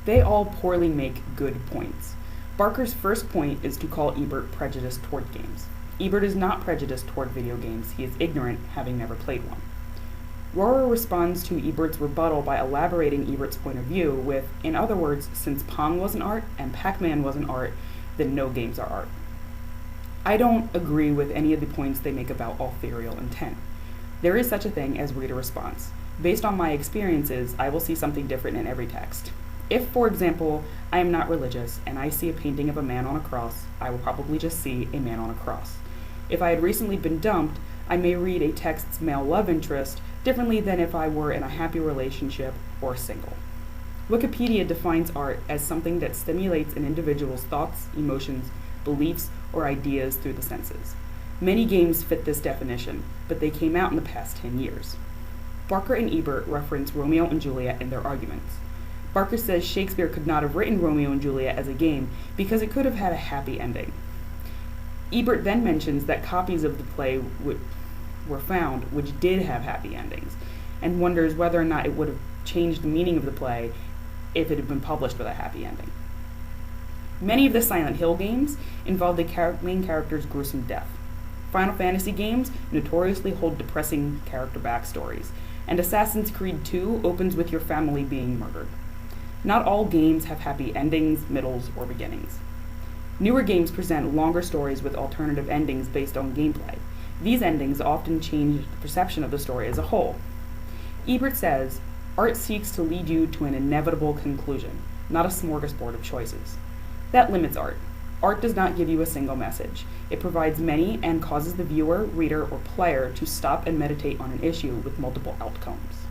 They all poorly make good points. Barker's first point is to call Ebert prejudiced toward games. Ebert is not prejudiced toward video games, he is ignorant, having never played one. Rohrer responds to Ebert's rebuttal by elaborating Ebert's point of view with, in other words, since Pong wasn't art and Pac-Man wasn't art, then no games are art. I don't agree with any of the points they make about authorial intent. There is such a thing as reader response. Based on my experiences, I will see something different in every text. If, for example, I am not religious and I see a painting of a man on a cross, I will probably just see a man on a cross. If I had recently been dumped, I may read a text's male love interest differently than if I were in a happy relationship or single. Wikipedia defines art as something that stimulates an individual's thoughts, emotions, beliefs, or ideas through the senses. Many games fit this definition, but they came out in the past 10 years. Barker and Ebert reference Romeo and Juliet in their arguments. Barker says Shakespeare could not have written Romeo and Juliet as a game because it could have had a happy ending. Ebert then mentions that copies of the play were found which did have happy endings, and wonders whether or not it would have changed the meaning of the play if it had been published with a happy ending. Many of the Silent Hill games involve the main character's gruesome death. Final Fantasy games notoriously hold depressing character backstories, and Assassin's Creed 2 opens with your family being murdered. Not all games have happy endings, middles, or beginnings. Newer games present longer stories with alternative endings based on gameplay. These endings often change the perception of the story as a whole. Ebert says, art seeks to lead you to an inevitable conclusion, not a smorgasbord of choices. That limits art. Art does not give you a single message. It provides many and causes the viewer, reader, or player to stop and meditate on an issue with multiple outcomes.